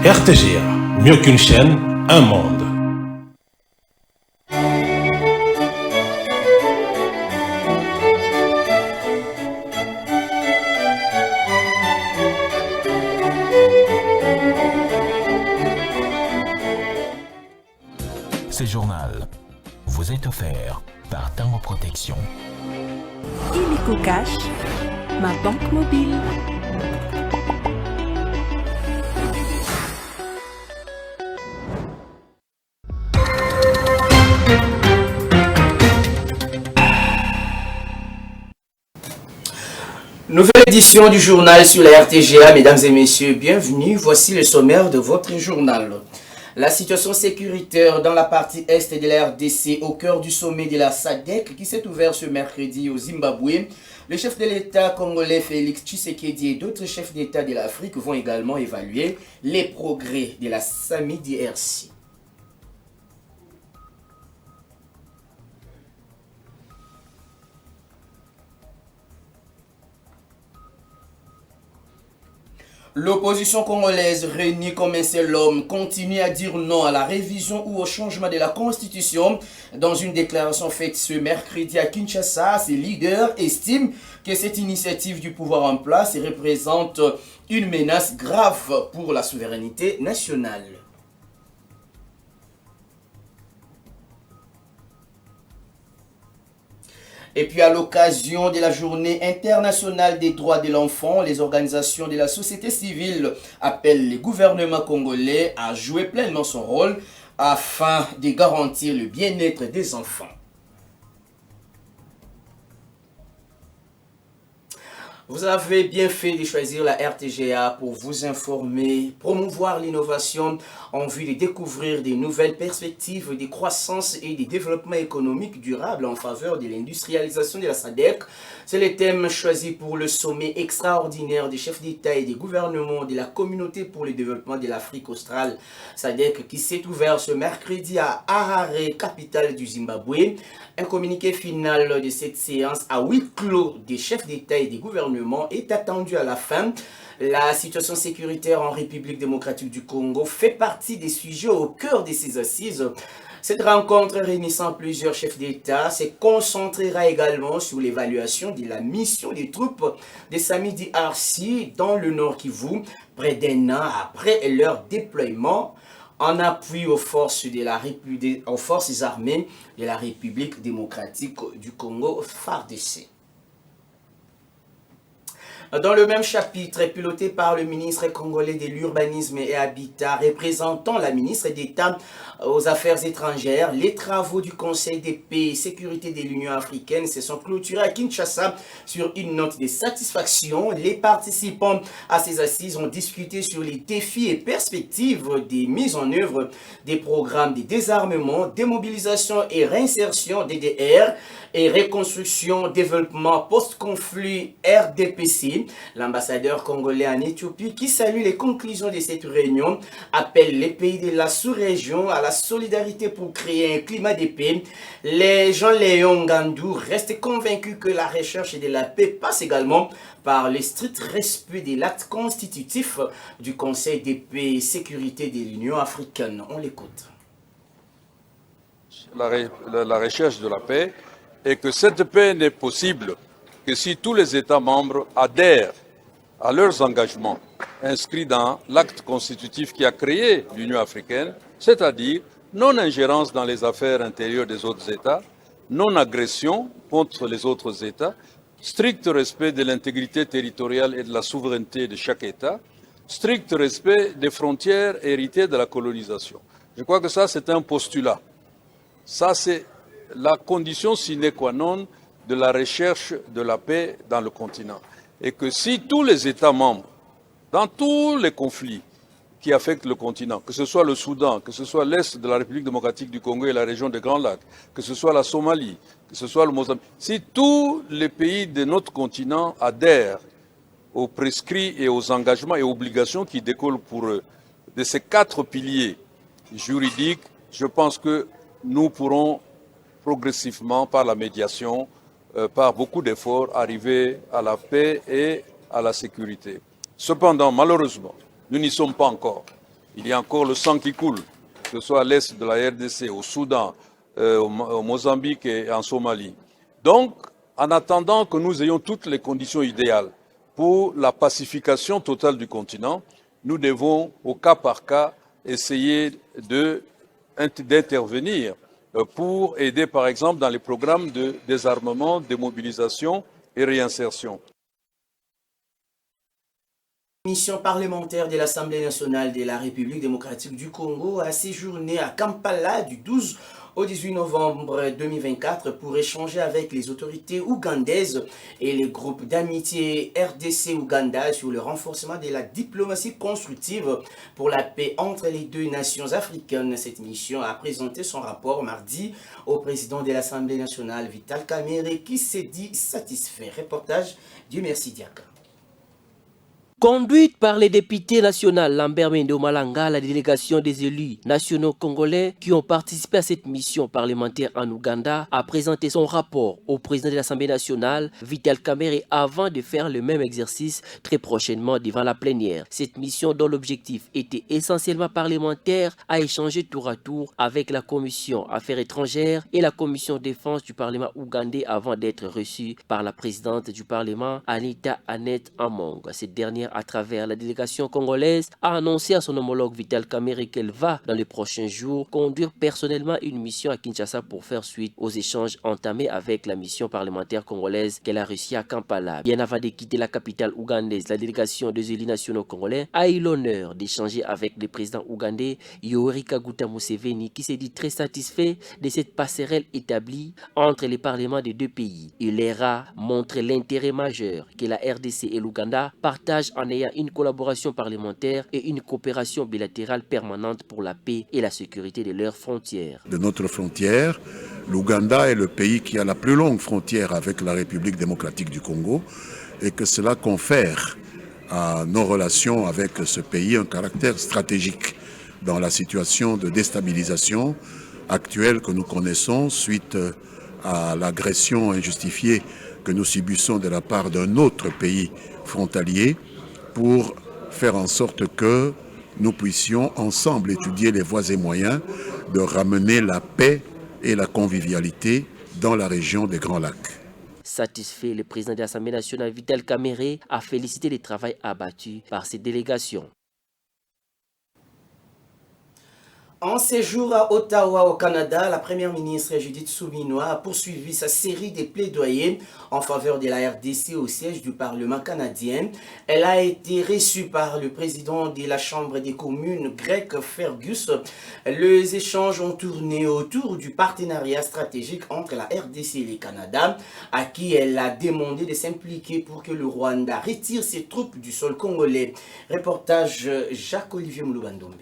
RTGA, mieux qu'une chaîne, un monde. Ce journal vous est offert par Tango Protection. Illico Cash, ma banque mobile. Nouvelle édition du journal sur la RTGA, mesdames et messieurs, bienvenue. Voici le sommaire de votre journal. La situation sécuritaire dans la partie est de la RDC au cœur du sommet de la SADC qui s'est ouvert ce mercredi au Zimbabwe. Le chef de l'État congolais Félix Tshisekedi et d'autres chefs d'État de l'Afrique vont également évaluer les progrès de la SAMI-DRC. L'opposition congolaise réunie comme un seul homme continue à dire non à la révision ou au changement de la constitution. Dans une déclaration faite ce mercredi à Kinshasa, ses leaders estiment que cette initiative du pouvoir en place représente une menace grave pour la souveraineté nationale. Et puis à l'occasion de la journée internationale des droits de l'enfant, les organisations de la société civile appellent le gouvernement congolais à jouer pleinement son rôle afin de garantir le bien-être des enfants. Vous avez bien fait de choisir la RTGA pour vous informer, promouvoir l'innovation en vue de découvrir des nouvelles perspectives de croissance et de développement économique durable en faveur de l'industrialisation de la SADC. C'est le thème choisi pour le sommet extraordinaire des chefs d'État et des gouvernements de la communauté pour le développement de l'Afrique australe, SADC, qui s'est ouvert ce mercredi à Harare, capitale du Zimbabwe. Un communiqué final de cette séance à huis clos des chefs d'État et des gouvernements est attendu à la fin. La situation sécuritaire en République démocratique du Congo fait partie des sujets au cœur de ces assises. Cette rencontre réunissant plusieurs chefs d'État se concentrera également sur l'évaluation de la mission des troupes de SAMI-DRC dans le Nord Kivu, près d'un an après leur déploiement en appui aux forces armées de la République démocratique du Congo, FARDC. Dans le même chapitre, piloté par le ministre congolais de l'Urbanisme et Habitat, représentant la ministre d'État aux Affaires étrangères, les travaux du Conseil de paix et sécurité de l'Union africaine se sont clôturés à Kinshasa sur une note de satisfaction. Les participants à ces assises ont discuté sur les défis et perspectives des mises en œuvre des programmes de désarmement, démobilisation et réinsertion DDR et reconstruction, développement post-conflit RDPC. L'ambassadeur congolais en Éthiopie, qui salue les conclusions de cette réunion, appelle les pays de la sous-région à la solidarité pour créer un climat de paix. Les Jean-Léon Gandou restent convaincus que la recherche de la paix passe également par le strict respect de l'acte constitutif du Conseil de paix et sécurité de l'Union africaine. On l'écoute. La recherche de la paix et que cette paix n'est possible que si tous les États membres adhèrent à leurs engagements inscrits dans l'acte constitutif qui a créé l'Union africaine, c'est-à-dire non-ingérence dans les affaires intérieures des autres États, non-agression contre les autres États, strict respect de l'intégrité territoriale et de la souveraineté de chaque État, strict respect des frontières héritées de la colonisation. Je crois que ça, c'est un postulat. Ça, c'est la condition sine qua non de la recherche de la paix dans le continent. Et que si tous les États membres, dans tous les conflits qui affectent le continent, que ce soit le Soudan, que ce soit l'Est de la République démocratique du Congo et la région des Grands Lacs, que ce soit la Somalie, que ce soit le Mozambique, si tous les pays de notre continent adhèrent aux prescrits et aux engagements et obligations qui découlent pour eux de ces 4 piliers juridiques, je pense que nous pourrons progressivement, par la médiation, par beaucoup d'efforts, arriver à la paix et à la sécurité. Cependant, malheureusement, nous n'y sommes pas encore. Il y a encore le sang qui coule, que ce soit à l'est de la RDC, au Soudan, au Mozambique et en Somalie. Donc, en attendant que nous ayons toutes les conditions idéales pour la pacification totale du continent, nous devons, au cas par cas, essayer d'intervenir pour aider, par exemple, dans les programmes de désarmement, démobilisation et réinsertion. La mission parlementaire de l'Assemblée nationale de la République démocratique du Congo a séjourné à Kampala du 12 au 18 novembre 2024 pour échanger avec les autorités ougandaises et les groupes d'amitié RDC-Ouganda sur le renforcement de la diplomatie constructive pour la paix entre les deux nations africaines. Cette mission a présenté son rapport mardi au président de l'Assemblée nationale, Vital Kamerhe, qui s'est dit satisfait. Reportage du Merci Diaka. Conduite par les députés nationaux Lambert Mendo Malanga, la délégation des élus nationaux congolais qui ont participé à cette mission parlementaire en Ouganda a présenté son rapport au président de l'Assemblée nationale, Vital Kamerhe, avant de faire le même exercice très prochainement devant la plénière. Cette mission, dont l'objectif était essentiellement parlementaire, a échangé tour à tour avec la commission Affaires étrangères et la commission défense du Parlement ougandais avant d'être reçue par la présidente du Parlement, Anita Annette Among. Cette dernière, à travers la délégation congolaise, a annoncé à son homologue Vital Kamerhe qu'elle va, dans les prochains jours, conduire personnellement une mission à Kinshasa pour faire suite aux échanges entamés avec la mission parlementaire congolaise qu'elle a reçue à Kampala. Bien avant de quitter la capitale ougandaise, la délégation des élus nationaux congolais a eu l'honneur d'échanger avec le président ougandais Yoweri Kaguta Museveni, qui s'est dit très satisfait de cette passerelle établie entre les parlements des deux pays. Il leur a montré l'intérêt majeur que la RDC et l'Ouganda partagent en ayant une collaboration parlementaire et une coopération bilatérale permanente pour la paix et la sécurité de leurs frontières. De notre frontière, l'Ouganda est le pays qui a la plus longue frontière avec la République démocratique du Congo et que cela confère à nos relations avec ce pays un caractère stratégique dans la situation de déstabilisation actuelle que nous connaissons suite à l'agression injustifiée que nous subissons de la part d'un autre pays frontalier, pour faire en sorte que nous puissions ensemble étudier les voies et moyens de ramener la paix et la convivialité dans la région des Grands Lacs. Satisfait, le président de l'Assemblée nationale, Vital Kamerhe, a félicité le travail abattu par ses délégations. En séjour à Ottawa, au Canada, la première ministre Judith Suminwa a poursuivi sa série de plaidoyers en faveur de la RDC au siège du Parlement canadien. Elle a été reçue par le président de la Chambre des communes, Greg Fergus. Les échanges ont tourné autour du partenariat stratégique entre la RDC et le Canada, à qui elle a demandé de s'impliquer pour que le Rwanda retire ses troupes du sol congolais. Reportage Jacques-Olivier Mouloubandombe.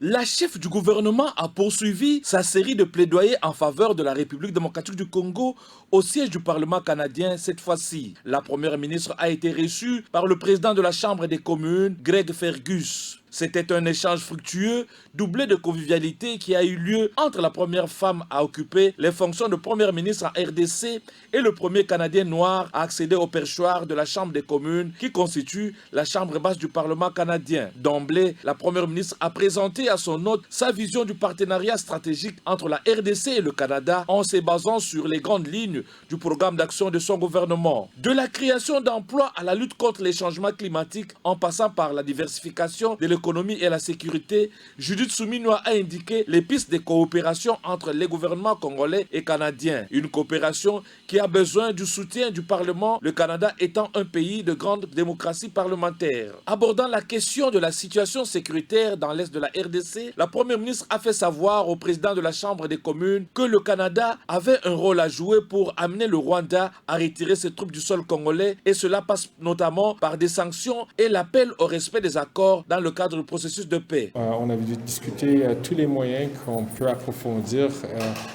La chef du gouvernement a poursuivi sa série de plaidoyers en faveur de la République démocratique du Congo au siège du Parlement canadien cette fois-ci. La première ministre a été reçue par le président de la Chambre des communes, Greg Fergus. C'était un échange fructueux, doublé de convivialité qui a eu lieu entre la première femme à occuper les fonctions de première ministre en RDC et le premier Canadien noir à accéder au perchoir de la Chambre des communes qui constitue la Chambre basse du Parlement canadien. D'emblée, la première ministre a présenté à son hôte sa vision du partenariat stratégique entre la RDC et le Canada en se basant sur les grandes lignes du programme d'action de son gouvernement. De la création d'emplois à la lutte contre les changements climatiques en passant par la diversification de l'économie et la sécurité, Judith Suminwa a indiqué les pistes de coopération entre les gouvernements congolais et canadiens. Une coopération qui a besoin du soutien du Parlement, le Canada étant un pays de grande démocratie parlementaire. Abordant la question de la situation sécuritaire dans l'est de la RDC, la première ministre a fait savoir au président de la Chambre des communes que le Canada avait un rôle à jouer pour amener le Rwanda à retirer ses troupes du sol congolais, et cela passe notamment par des sanctions et l'appel au respect des accords dans le cadre le processus de paix. On a discuté tous les moyens qu'on peut approfondir,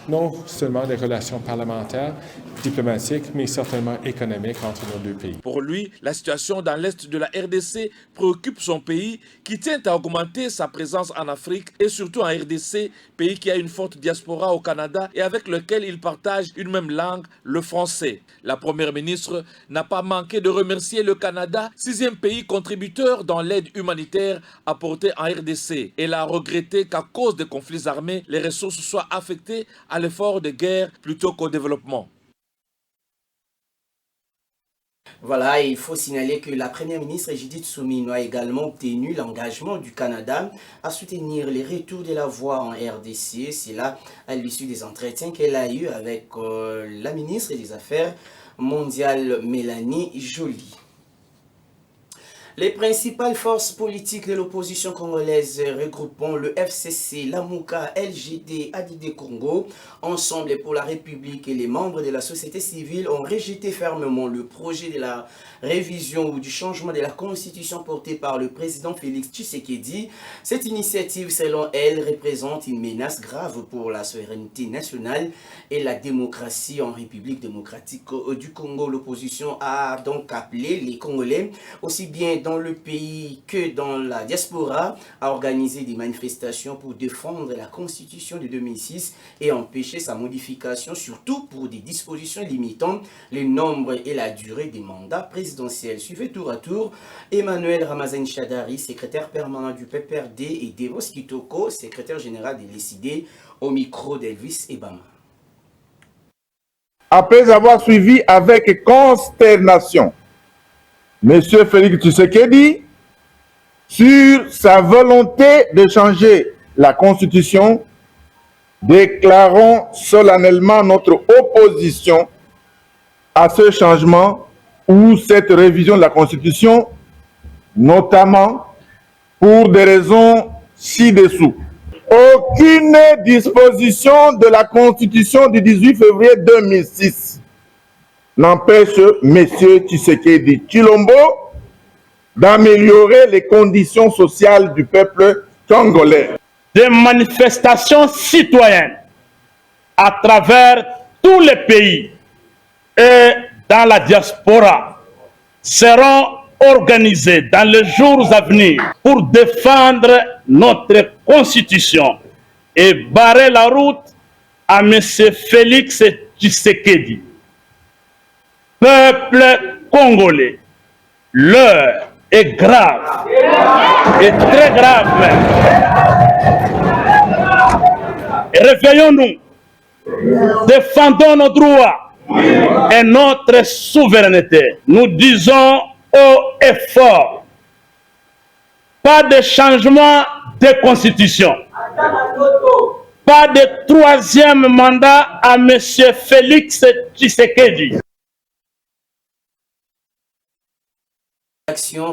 non seulement les relations parlementaires, diplomatiques, mais certainement économiques entre nos deux pays. Pour lui, la situation dans l'est de la RDC préoccupe son pays qui tient à augmenter sa présence en Afrique et surtout en RDC, pays qui a une forte diaspora au Canada et avec lequel il partage une même langue, le français. La première ministre n'a pas manqué de remercier le Canada, 6e pays contributeur dans l'aide humanitaire apportée en RDC. Elle a regretté qu'à cause des conflits armés, les ressources soient affectées à l'effort de guerre plutôt qu'au développement. Voilà, et il faut signaler que la première ministre Judith Suminwa a également obtenu l'engagement du Canada à soutenir les retours de la voix en RDC. C'est là à l'issue des entretiens qu'elle a eu avec la ministre des Affaires mondiales Mélanie Joly. Les principales forces politiques de l'opposition congolaise regroupant le FCC, l'AMUCA, LGD, ADD Congo, Ensemble pour la République et les membres de la société civile ont rejeté fermement le projet de la révision ou du changement de la constitution porté par le président Félix Tshisekedi. Cette initiative, selon elle, représente une menace grave pour la souveraineté nationale et la démocratie en République démocratique du Congo. L'opposition a donc appelé les Congolais, aussi bien dans le pays que dans la diaspora, à organiser des manifestations pour défendre la constitution de 2006 et empêcher sa modification, surtout pour des dispositions limitant le nombre et la durée des mandats présidentiels. Suivez tour à tour Emmanuel Ramazani Shadari, secrétaire permanent du PPRD, et Devos Kitoko, secrétaire général de l'ECD, au micro d'Elvis Ebama. Après avoir suivi avec consternation M. Félix Tshisekedi sur sa volonté de changer la Constitution, déclarons solennellement notre opposition à ce changement ou cette révision de la Constitution, notamment pour des raisons ci-dessous. Aucune disposition de la Constitution du 18 février 2006 n'empêche M. Tshisekedi Tshilombo d'améliorer les conditions sociales du peuple congolais. Des manifestations citoyennes à travers tous les pays et dans la diaspora seront organisées dans les jours à venir pour défendre notre constitution et barrer la route à M. Félix Tshisekedi. Peuple congolais, l'heure est grave, et très grave même. Réveillons-nous, défendons nos droits et notre souveraineté. Nous disons haut et fort, pas de changement de constitution, pas de troisième mandat à M. Félix Tshisekedi.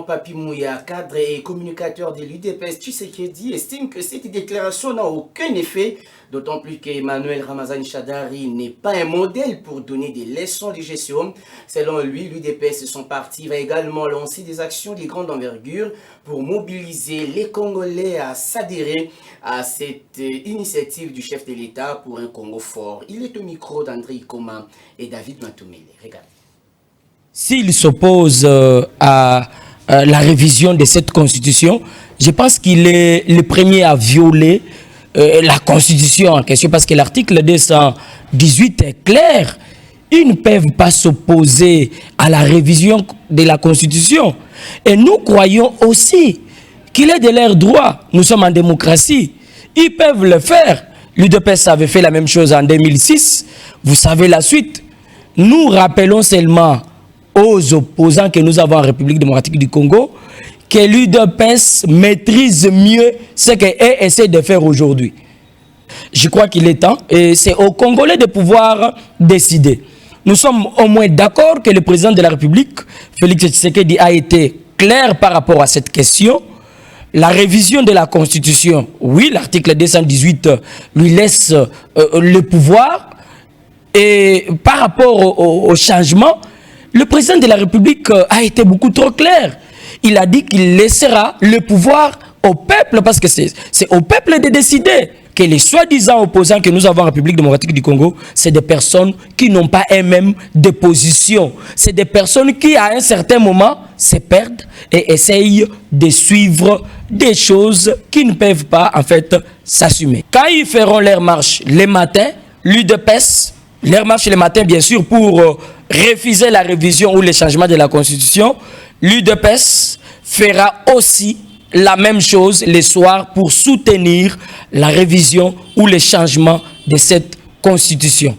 Papi Mouya, cadre et communicateur de l'UDPS Tshisekedi, estime que cette déclaration n'a aucun effet, d'autant plus qu'Emmanuel Ramazani Shadari n'est pas un modèle pour donner des leçons de gestion. Selon lui, l'UDPS et son parti va également lancer des actions de grande envergure pour mobiliser les Congolais à s'adhérer à cette initiative du chef de l'État pour un Congo fort. Il est au micro d'André Ikoma et David Matoumele. Regardez. S'il s'oppose à la révision de cette constitution, je pense qu'il est le premier à violer la constitution en question, parce que l'article 218 est clair. Ils ne peuvent pas s'opposer à la révision de la constitution. Et nous croyons aussi qu'il est de leur droit. Nous sommes en démocratie. Ils peuvent le faire. L'UDPS avait fait la même chose en 2006. Vous savez la suite. Nous rappelons seulement aux opposants que nous avons en République démocratique du Congo que l'UDPS maîtrise mieux ce qu'elle essaie de faire aujourd'hui. Je crois qu'il est temps, et c'est aux Congolais de pouvoir décider. Nous sommes au moins d'accord que le président de la République, Félix Tshisekedi, a été clair par rapport à cette question. La révision de la Constitution, oui, l'article 218 lui laisse le pouvoir. Et par rapport au changement, le président de la République a été beaucoup trop clair. Il a dit qu'il laissera le pouvoir au peuple, parce que c'est au peuple de décider que les soi-disant opposants que nous avons en République démocratique du Congo, c'est des personnes qui n'ont pas eux-mêmes de position. C'est des personnes qui, à un certain moment, se perdent et essayent de suivre des choses qui ne peuvent pas, en fait, s'assumer. Quand ils feront leur marche les matins, l'UDPS, leur marche les matins, bien sûr, pour refuser la révision ou le changement de la Constitution, l'UDPS fera aussi la même chose les soirs pour soutenir la révision ou le changement de cette Constitution.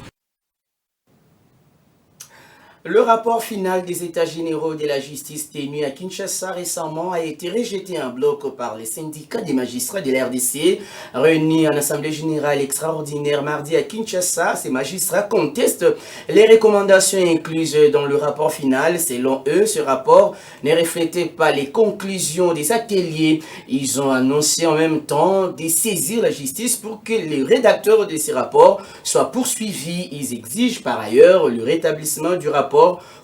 Le rapport final des États généraux de la justice tenu à Kinshasa récemment a été rejeté en bloc par les syndicats des magistrats de la RDC. Réunis en Assemblée générale extraordinaire mardi à Kinshasa, ces magistrats contestent les recommandations incluses dans le rapport final. Selon eux, ce rapport ne reflétait pas les conclusions des ateliers. Ils ont annoncé en même temps de saisir la justice pour que les rédacteurs de ces rapports soient poursuivis. Ils exigent par ailleurs le rétablissement du rapport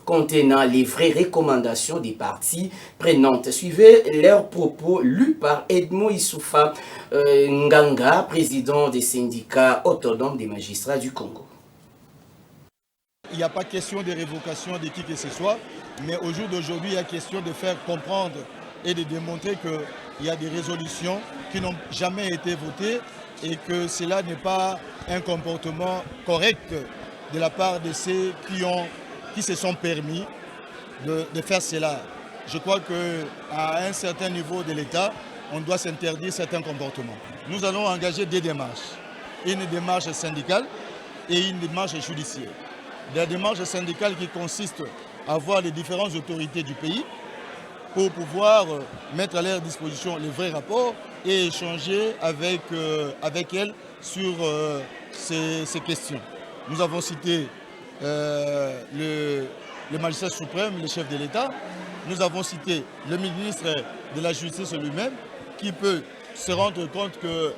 contenant les vraies recommandations des parties prenantes. Suivez leurs propos lus par Edmond Issoufa Nganga, président des syndicats autonomes des magistrats du Congo. Il n'y a pas question de révocation de qui que ce soit, mais au jour d'aujourd'hui, il y a question de faire comprendre et de démontrer qu'il y a des résolutions qui n'ont jamais été votées et que cela n'est pas un comportement correct de la part de ceux qui se sont permis de faire cela. Je crois qu'à un certain niveau de l'État, on doit s'interdire certains comportements. Nous allons engager deux démarches. Une démarche syndicale et une démarche judiciaire. La démarche syndicale qui consiste à voir les différentes autorités du pays pour pouvoir mettre à leur disposition les vrais rapports et échanger avec elles sur ces questions. Nous avons cité le magistrat suprême, le chef de l'État. Nous avons cité le ministre de la Justice lui-même qui peut se rendre compte que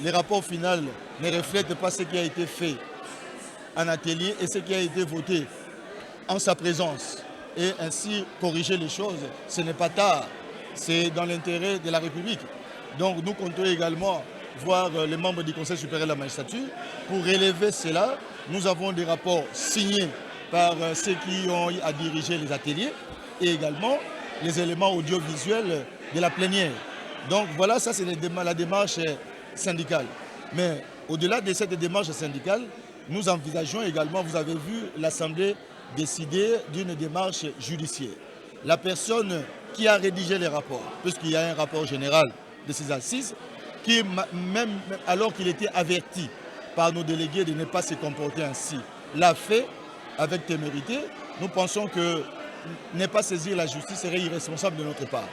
les rapports finaux ne reflètent pas ce qui a été fait en atelier et ce qui a été voté en sa présence et ainsi corriger les choses. Ce n'est pas tard, c'est dans l'intérêt de la République. Donc nous comptons également voir les membres du Conseil supérieur de la magistrature pour relever cela. Nous avons des rapports signés par ceux qui ont à diriger les ateliers et également les éléments audiovisuels de la plénière. Donc voilà, ça c'est la démarche syndicale. Mais au-delà de cette démarche syndicale, nous envisageons également, vous avez vu l'Assemblée décider d'une démarche judiciaire. La personne qui a rédigé les rapports, puisqu'il y a un rapport général de ces assises, qui même alors qu'il était averti par nos délégués de ne pas se comporter ainsi, l'a fait avec témérité. Nous pensons que ne pas saisir la justice serait irresponsable de notre part.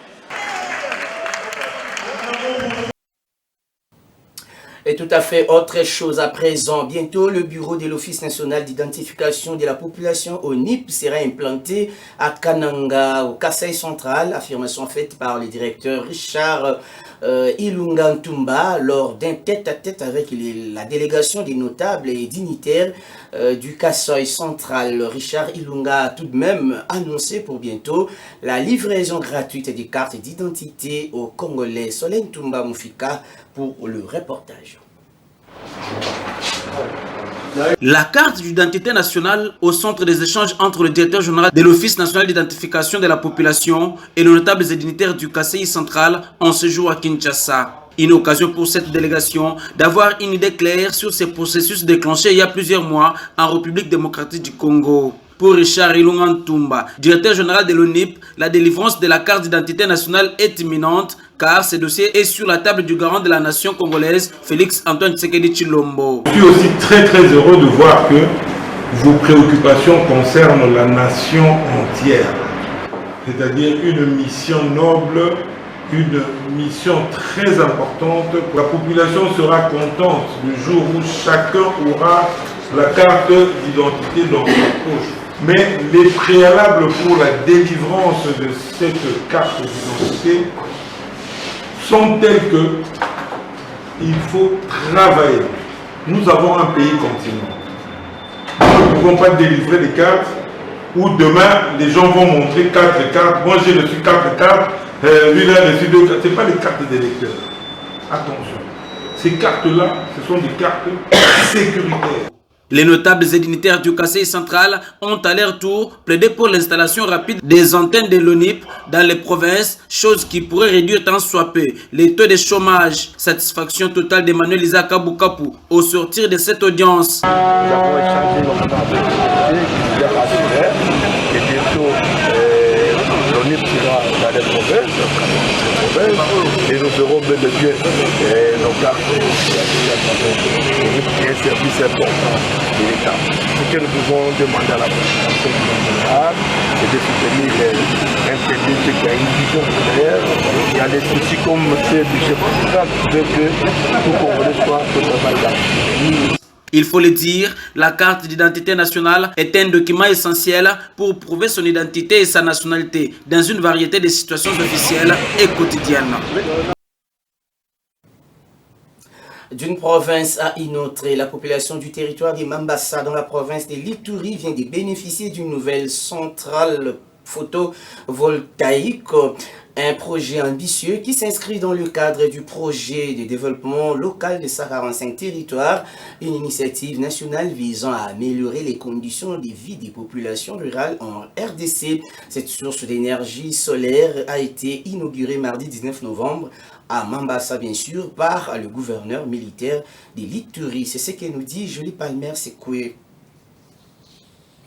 Et tout à fait autre chose à présent. Bientôt, le bureau de l'Office national d'identification de la population ONIP sera implanté à Kananga, au Kasaï central. Affirmation faite par le directeur Richard Ilunga Ntumba lors d'un tête-à-tête avec la délégation des notables et dignitaires du Kasaï central. Richard Ilunga a tout de même annoncé pour bientôt la livraison gratuite des cartes d'identité aux Congolais. Solène Ntumba Moufika pour le reportage. La carte d'identité nationale au centre des échanges entre le directeur général de l'Office national d'identification de la population et les notables et dignitaires du Kasaï central en séjour à Kinshasa. Une occasion pour cette délégation d'avoir une idée claire sur ces processus déclenchés il y a plusieurs mois en République démocratique du Congo. Pour Richard Ilunga Ntumba, directeur général de l'ONIP, la délivrance de la carte d'identité nationale est imminente car ce dossier est sur la table du garant de la nation congolaise, Félix Antoine Tshisekedi Tshilombo. Je suis aussi très heureux de voir que vos préoccupations concernent la nation entière, c'est-à-dire une mission noble, une mission très importante. La population sera contente le jour où chacun aura la carte d'identité dans sa poche. Mais les préalables pour la délivrance de cette carte d'identité sont tels que il faut travailler. Nous avons un pays continent. Nous ne pouvons pas délivrer des cartes où demain les gens vont montrer 4 cartes. Moi j'ai reçu 4 cartes Lui, là, ce n'est pas les cartes d'électeurs. Attention. Ces cartes-là, ce sont des cartes sécuritaires. Les notables et dignitaires du Kasaï central ont à leur tour plaidé pour l'installation rapide des antennes de l'ONIP dans les provinces, chose qui pourrait réduire tant soit peu les taux de chômage. Satisfaction totale d'Emmanuel Isaac Aboukapu au sortir de cette audience. Nous avons échangé et bientôt l'ONIP sera dans les provinces et nous ferons bien de bien nos cartes qui est un service important de l'État. Ce que nous pouvons demander à la population générale, c'est de soutenir un service qui a une vision claire. Il y a des soucis comme ce budget président qui veut que tout Congolais soit totalement identifié. Il faut le dire, la carte d'identité nationale est un document essentiel pour prouver son identité et sa nationalité dans une variété de situations officielles et quotidiennes. D'une province à une autre, la population du territoire de Mambasa dans la province de l'Ituri vient de bénéficier d'une nouvelle centrale photovoltaïque. Un projet ambitieux qui s'inscrit dans le cadre du projet de développement local de 145 territoires, une initiative nationale visant à améliorer les conditions de vie des populations rurales en RDC. Cette source d'énergie solaire a été inaugurée mardi 19 novembre à Mambasa, bien sûr, par le gouverneur militaire de l'Ituri. C'est ce que nous dit Julie Palmer Sekoué.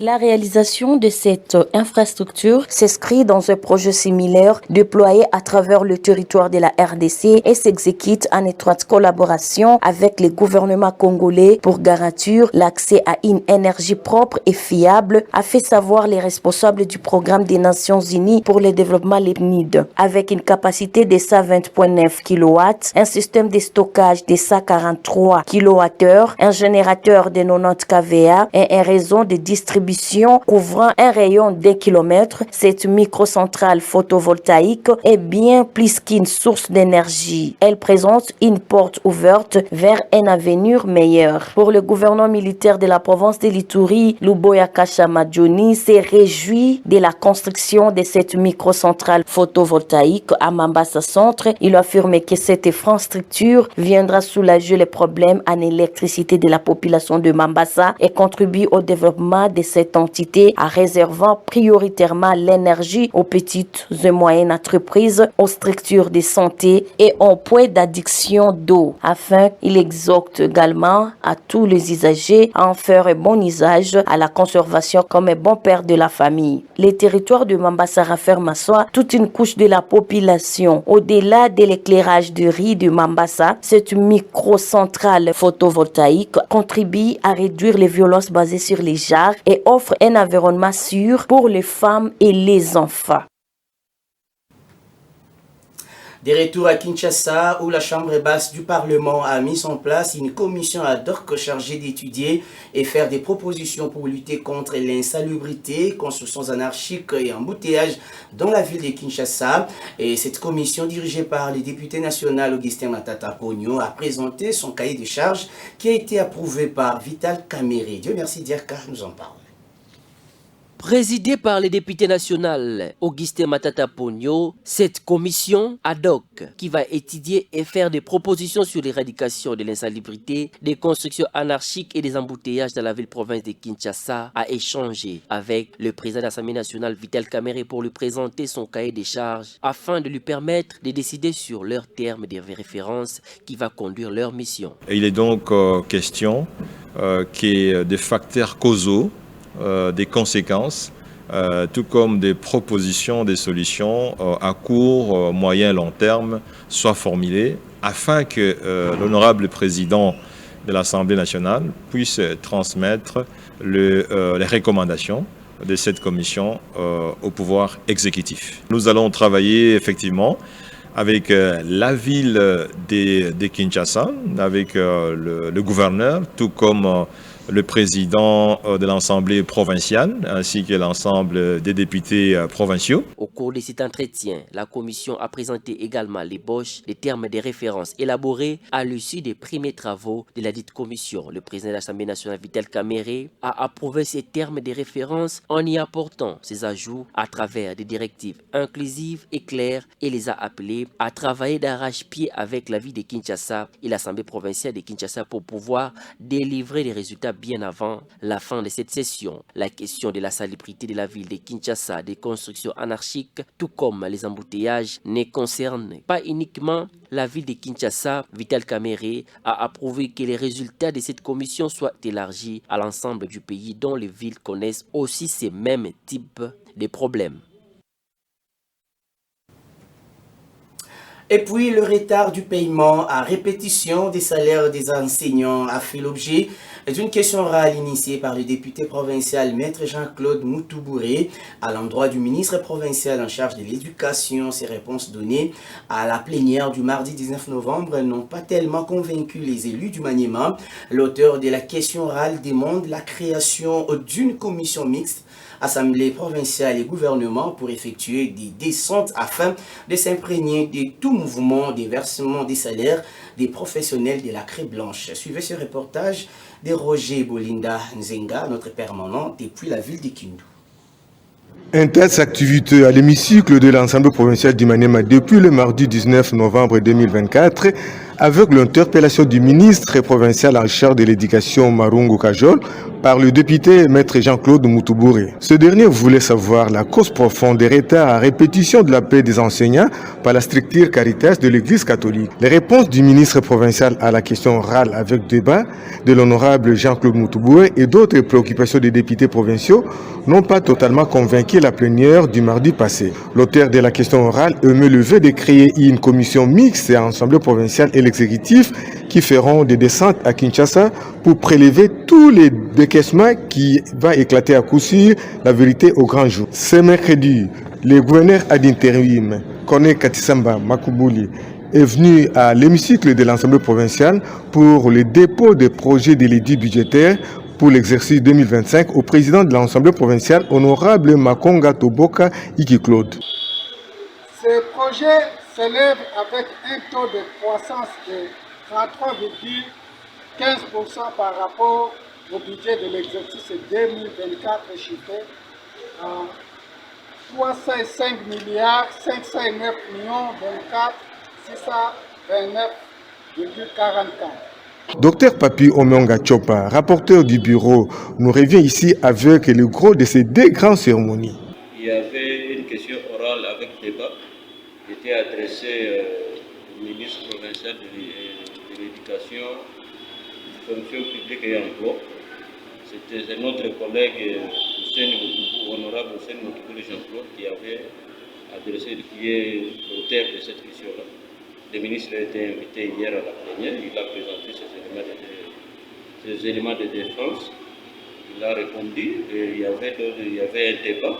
La réalisation de cette infrastructure s'inscrit dans un projet similaire déployé à travers le territoire de la RDC et s'exécute en étroite collaboration avec les gouvernements congolais pour garantir l'accès à une énergie propre et fiable, a fait savoir les responsables du programme des Nations Unies pour le développement l'EPNID. Avec une capacité de 120.9 kW, un système de stockage de 143 kWh, un générateur de 90 kVA et un réseau de distribution couvrant un rayon d'1 km, cette microcentrale photovoltaïque est bien plus qu'une source d'énergie. Elle présente une porte ouverte vers un avenir meilleur. Pour le gouvernement militaire de la province de l'Ituri, Luboya Kashamadjoni s'est réjoui de la construction de cette microcentrale photovoltaïque à Mambasa Centre. Il a affirmé que cette infrastructure viendra soulager les problèmes en électricité de la population de Mambasa et contribuer au développement de cette entité en réservant prioritairement l'énergie aux petites et moyennes entreprises, aux structures de santé et aux points d'addiction d'eau. Enfin, il exhorte également à tous les usagers à en faire un bon usage à la conservation comme un bon père de la famille. Les territoires de Mambasa renferment à soi toute une couche de la population. Au-delà de l'éclairage de riz de Mambasa, cette microcentrale photovoltaïque contribue à réduire les violences basées sur les genres et offre un environnement sûr pour les femmes et les enfants. De retour à Kinshasa, où la Chambre basse du Parlement a mis en place une commission ad hoc chargée d'étudier et faire des propositions pour lutter contre l'insalubrité, constructions anarchiques et embouteillages dans la ville de Kinshasa. Et cette commission, dirigée par le député national Augustin Matata Ponyo, a présenté son cahier de charges qui a été approuvé par Vital Kamere. Dieu merci, Dierka nous en parle. Présidée par le député national Augustin Matata Ponyo, cette commission ad hoc qui va étudier et faire des propositions sur l'éradication de l'insalubrité, des constructions anarchiques et des embouteillages dans la ville-province de Kinshasa a échangé avec le président de l'Assemblée nationale Vital Kamere pour lui présenter son cahier des charges afin de lui permettre de décider sur leurs termes de référence qui va conduire leur mission. Il est donc question des facteurs causaux, des conséquences, tout comme des propositions, des solutions à court, moyen, long terme soient formulées afin que l'honorable président de l'Assemblée nationale puisse transmettre les recommandations de cette commission au pouvoir exécutif. Nous allons travailler effectivement avec la ville de Kinshasa, avec le gouverneur, tout comme le président de l'Assemblée provinciale ainsi que l'ensemble des députés provinciaux. Au cours de cet entretien, la commission a présenté également l'ébauche des termes de référence élaborés à l'issue des premiers travaux de la dite commission. Le président de l'Assemblée nationale, Vital Kamerhe, a approuvé ces termes de référence en y apportant ses ajouts à travers des directives inclusives et claires et les a appelés à travailler d'arrache-pied avec la ville de Kinshasa et l'Assemblée provinciale de Kinshasa pour pouvoir délivrer les résultats bien avant la fin de cette session. La question de la salubrité de la ville de Kinshasa, des constructions anarchiques, tout comme les embouteillages, ne concerne pas uniquement la ville de Kinshasa. Vital Kamerhe a approuvé que les résultats de cette commission soient élargis à l'ensemble du pays dont les villes connaissent aussi ces mêmes types de problèmes. Et puis, le retard du paiement à répétition des salaires des enseignants a fait l'objet d'une question orale initiée par le député provincial Maître Jean-Claude Moutoubouré à l'endroit du ministre provincial en charge de l'éducation. Ces réponses données à la plénière du mardi 19 novembre n'ont pas tellement convaincu les élus du Maniema. L'auteur de la question orale demande la création d'une commission mixte Assemblée provinciale et gouvernement pour effectuer des descentes afin de s'imprégner de tout mouvement des versements des salaires des professionnels de la Craie Blanche. Suivez ce reportage de Roger Bolinda Nzenga, notre permanent depuis la ville de Kindu. Intense activité à l'hémicycle de l'Assemblée provinciale du Maniema depuis le mardi 19 novembre 2024 avec l'interpellation du ministre provincial en charge de l'éducation Marungu Kajol par le député Maître Jean-Claude Moutoubouré. Ce dernier voulait savoir la cause profonde des retards à répétition de la paix des enseignants par la structure Caritas de l'Église catholique. Les réponses du ministre provincial à la question orale avec débat de l'honorable Jean-Claude Moutoubouré et d'autres préoccupations des députés provinciaux n'ont pas totalement convaincu la plénière du mardi passé. L'auteur de la question orale émet le vœu de créer une commission mixte à l'Assemblée provinciale et l'exécutif qui feront des descentes à Kinshasa pour prélever tous les décaissements qui va éclater à coup sûr la vérité au grand jour. Ce mercredi, le gouverneur ad intérim, Corneille Katisamba Makubouli, est venu à l'hémicycle de l'Assemblée provinciale pour le dépôt des projets de l'édit budgétaire pour l'exercice 2025 au président de l'Assemblée provinciale, honorable Makonga Toboka Iki Claude. Ce projet s'élève avec un taux de croissance de 33,15% par rapport au budget de l'exercice 2024 chiffré à 305 milliards 509 millions 24 629,44. Docteur Papi Omonga Chopa, rapporteur du bureau, nous revient ici avec le gros de ces deux grandes cérémonies. Il y avait une question orale avec débat qui était adressée au ministre provincial de l'éducation, fonction publique et emploi. C'était notre collègue honorable Hussein Moutoubouré Jean-Claude qui avait adressé, qui est l'auteur de cette question-là. Le ministre a été invité hier à la plénière, il a présenté ces éléments de défense, il a répondu, et il y avait un débat.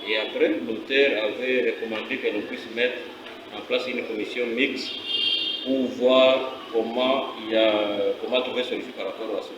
Et après, l'auteur avait recommandé que l'on puisse mettre en place une commission mixte pour voir comment trouver solution par rapport à ça.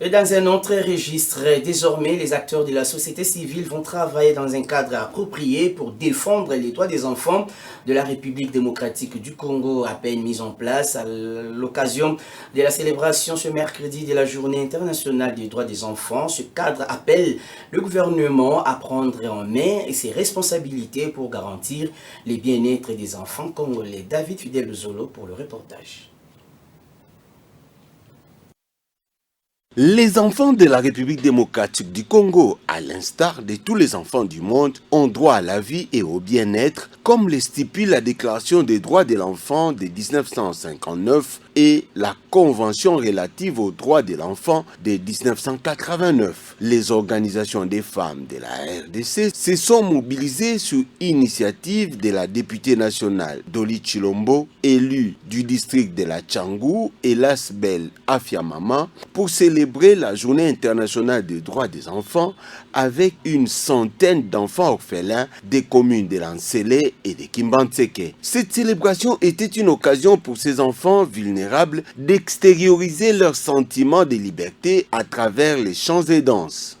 Et dans un autre registre, désormais, les acteurs de la société civile vont travailler dans un cadre approprié pour défendre les droits des enfants de la République démocratique du Congo, à peine mise en place à l'occasion de la célébration ce mercredi de la Journée internationale des droits des enfants. Ce cadre appelle le gouvernement à prendre en main ses responsabilités pour garantir le bien-être des enfants congolais. David Fidel Zolo pour le reportage. Les enfants de la République démocratique du Congo, à l'instar de tous les enfants du monde, ont droit à la vie et au bien-être, comme le stipule la Déclaration des droits de l'enfant de 1959 et la Convention relative aux droits de l'enfant de 1989. Les organisations des femmes de la RDC se sont mobilisées sur initiative de la députée nationale Doli Chilombo, élue du district de la Tchangou, et Lasbel Afiamama, pour célébrer la Journée internationale des droits des enfants avec une centaine d'enfants orphelins des communes de Lansele et de Kimbantseke. Cette célébration était une occasion pour ces enfants vulnérables vulnérables d'extérioriser leurs sentiments de liberté à travers les chants et danses.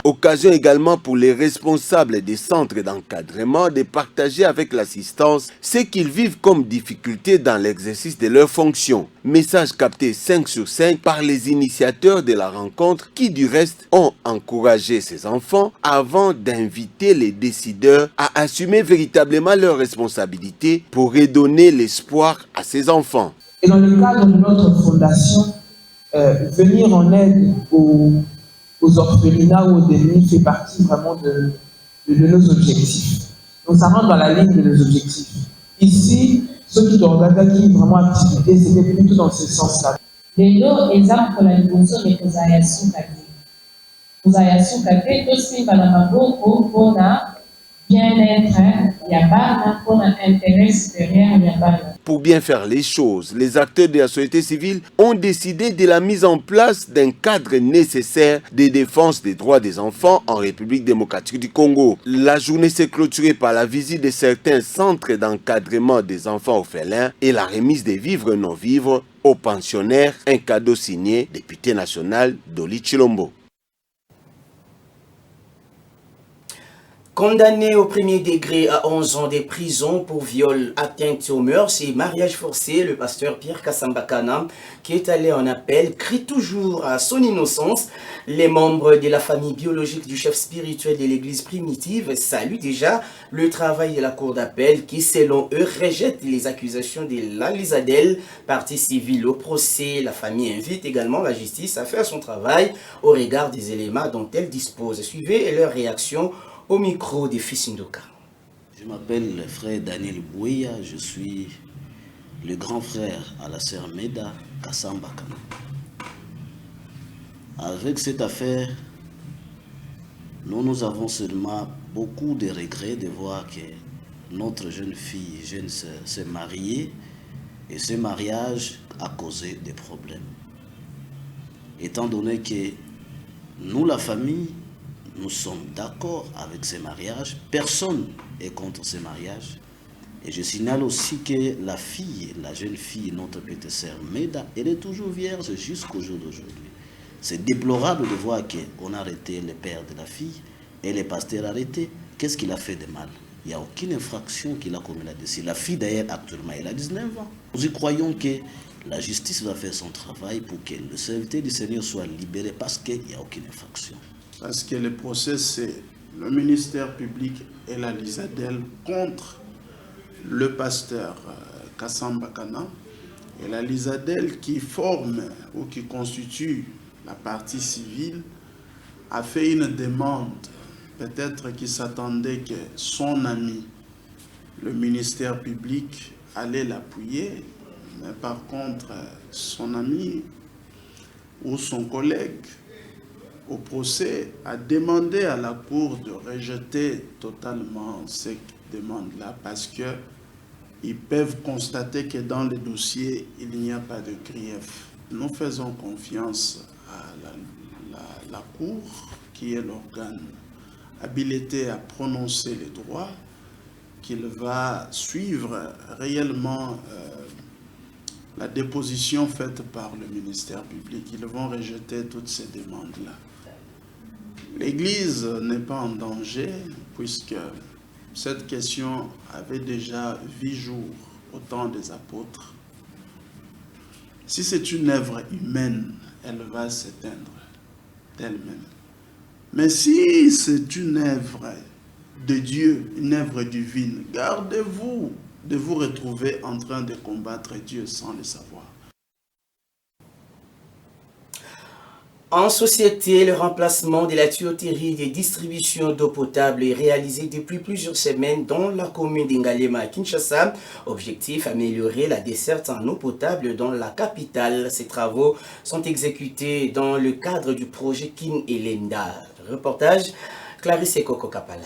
Occasion également pour les responsables des centres d'encadrement de partager avec l'assistance ce qu'ils vivent comme difficulté dans l'exercice de leurs fonctions. Message capté 5 sur 5 par les initiateurs de la rencontre qui du reste ont encouragé ces enfants avant d'inviter les décideurs à assumer véritablement leurs responsabilités pour redonner l'espoir à ces enfants. Et dans le cadre de notre fondation, venir en aide aux orphelinats ou aux démunis fait partie vraiment de nos objectifs. Donc ça rentre dans la ligne de nos objectifs. Ici, ceux qui ont organisé vraiment activité, c'était plutôt dans ce sens-là. Lelo exemple la liboso de kozayasou kate. Kozayasou kate aussi balamaboko pona bien-être yabana pona intérêt supérieur yabana. Pour bien faire les choses, les acteurs de la société civile ont décidé de la mise en place d'un cadre nécessaire de défense des droits des enfants en République démocratique du Congo. La journée s'est clôturée par la visite de certains centres d'encadrement des enfants orphelins et la remise des vivres non-vivres aux pensionnaires, un cadeau signé député national Doli Chilombo. Condamné au premier degré à 11 ans de prison pour viol, atteinte aux mœurs et mariage forcé, le pasteur Pierre Kassambakana, qui est allé en appel, crie toujours à son innocence. Les membres de la famille biologique du chef spirituel de l'église primitive saluent déjà le travail de la cour d'appel qui, selon eux, rejette les accusations de la Lisadel, partie civile au procès. La famille invite également la justice à faire son travail au regard des éléments dont elle dispose. Suivez leur réaction au micro des fils Ndoka. Je m'appelle le frère Daniel Bouya, je suis le grand frère à la sœur Meda Kassambakana. Avec cette affaire, nous avons seulement beaucoup de regrets de voir que notre jeune fille, jeune sœur, s'est mariée et ce mariage a causé des problèmes. Étant donné que nous, la famille, nous sommes d'accord avec ces mariages. Personne n'est contre ces mariages. Et je signale aussi que la fille, la jeune fille, notre petite sœur Meda, elle est toujours vierge jusqu'au jour d'aujourd'hui. C'est déplorable de voir qu'on a arrêté le père de la fille et le pasteur arrêté. Qu'est-ce qu'il a fait de mal? Il n'y a aucune infraction qu'il a commise là-dessus. La fille d'ailleurs actuellement, elle a 19 ans. Nous y croyons que la justice va faire son travail pour que le serviteur du Seigneur soit libéré parce qu'il n'y a aucune infraction. Parce que le procès, c'est le ministère public et la Lisadel contre le pasteur Kassambakana et la Lisadel qui forme ou qui constitue la partie civile a fait une demande. Peut-être qu'il s'attendait que son ami, le ministère public, allait l'appuyer. Mais par contre, son ami ou son collègue au procès a demandé à la Cour de rejeter totalement cette demande-là parce qu'ils peuvent constater que dans le dossier, il n'y a pas de grief. Nous faisons confiance à la Cour, qui est l'organe habilité à prononcer les droits, qu'il va suivre réellement la déposition faite par le ministère public. Ils vont rejeter toutes ces demandes-là. L'Église n'est pas en danger puisque cette question avait déjà vu jour au temps des apôtres. Si c'est une œuvre humaine, elle va s'éteindre d'elle-même. Mais si c'est une œuvre de Dieu, une œuvre divine, gardez-vous de vous retrouver en train de combattre Dieu sans le savoir. En société, le remplacement de la tuyauterie de distribution d'eau potable est réalisé depuis plusieurs semaines dans la commune d'Ingalema à Kinshasa. Objectif, améliorer la desserte en eau potable dans la capitale. Ces travaux sont exécutés dans le cadre du projet Kin Elenda. Reportage, Clarisse Koko Kapalai.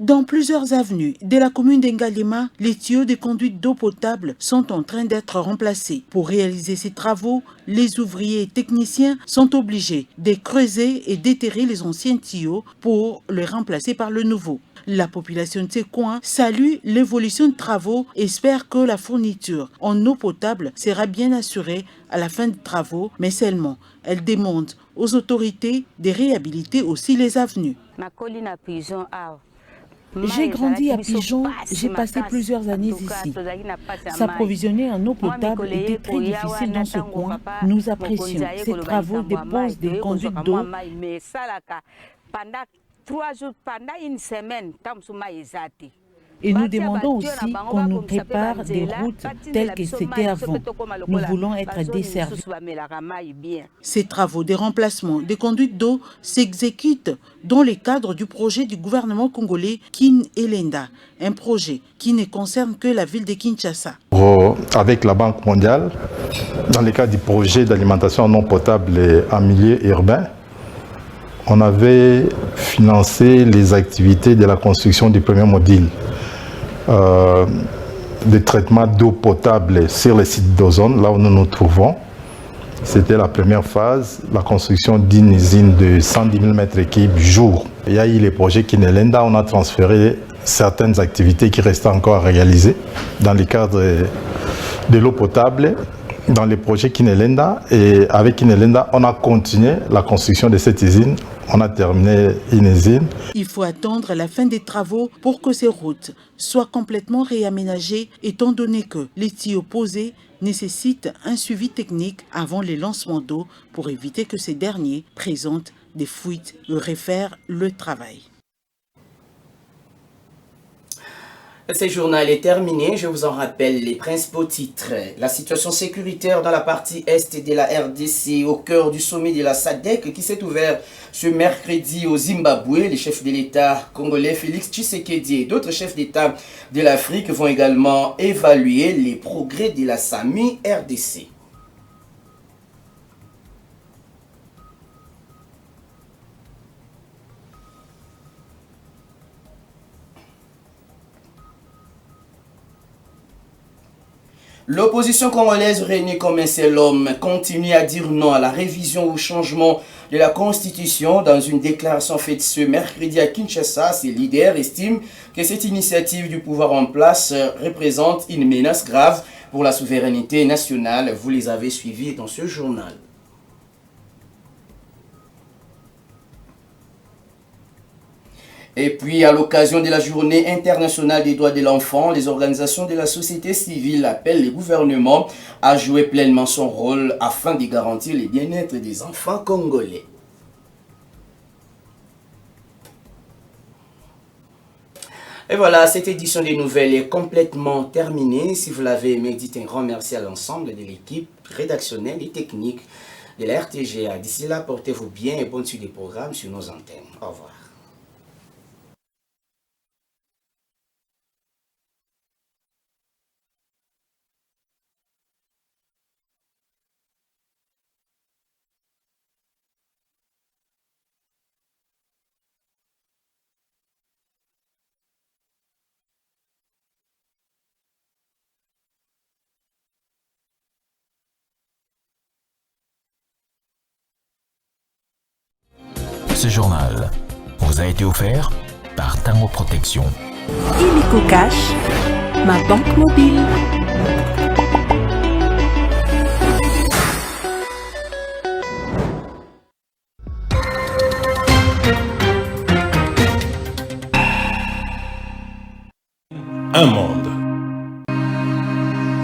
Dans plusieurs avenues de la commune d'Engalema, les tuyaux de conduite d'eau potable sont en train d'être remplacés. Pour réaliser ces travaux, les ouvriers et techniciens sont obligés de creuser et d'éterrer les anciens tuyaux pour les remplacer par le nouveau. La population de ces coins salue l'évolution de travaux et espère que la fourniture en eau potable sera bien assurée à la fin des travaux, mais seulement elle demande aux autorités de réhabiliter aussi les avenues. J'ai grandi à Pigeon, j'ai passé plusieurs années ici. S'approvisionner en eau potable était très difficile dans ce coin. Nous apprécions ces travaux de pose des conduites d'eau. Et nous demandons aussi qu'on nous prépare des routes telles que c'était avant. Nous voulons être desservis. Ces travaux de remplacement des conduites d'eau s'exécutent dans le cadre du projet du gouvernement congolais Kin Elenda, un projet qui ne concerne que la ville de Kinshasa. Avec la Banque mondiale, dans le cadre du projet d'alimentation en eau potable et en milieu urbain, on avait financé les activités de la construction du premier module de traitement d'eau potable sur le site d'Ozone, là où nous nous trouvons. C'était la première phase, la construction d'une usine de 110 000 m3 jour. Il y a eu les projets Kinelenda, on a transféré certaines activités qui restaient encore à réaliser dans le cadre de l'eau potable dans les projets Kinelenda. Et avec Kinelenda, on a continué la construction de cette usine. On a terminé une usine. Il faut attendre la fin des travaux pour que ces routes soient complètement réaménagées, étant donné que les tuyaux posés nécessitent un suivi technique avant les lancements d'eau pour éviter que ces derniers présentent des fuites et refaire le travail. Ce journal est terminé, je vous en rappelle les principaux titres. La situation sécuritaire dans la partie est de la RDC au cœur du sommet de la SADC qui s'est ouvert ce mercredi au Zimbabwe. Les chefs de l'État congolais Félix Tshisekedi et d'autres chefs d'État de l'Afrique vont également évaluer les progrès de la SAMU RDC. L'opposition congolaise réunie comme un seul homme continue à dire non à la révision ou au changement de la Constitution. Dans une déclaration faite ce mercredi à Kinshasa, ses leaders estiment que cette initiative du pouvoir en place représente une menace grave pour la souveraineté nationale. Vous les avez suivis dans ce journal. Et puis, à l'occasion de la Journée internationale des droits de l'enfant, les organisations de la société civile appellent le gouvernement à jouer pleinement son rôle afin de garantir le bien-être des enfants congolais. Et voilà, cette édition des nouvelles est complètement terminée. Si vous l'avez aimé, dites un grand merci à l'ensemble de l'équipe rédactionnelle et technique de la RTGA. D'ici là, portez-vous bien et bonne suite des programmes sur nos antennes. Au revoir. Ce journal vous a été offert par Tango Protection. Illico Cash, ma banque mobile. Un monde.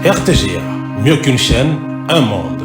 RTGA, mieux qu'une chaîne, un monde.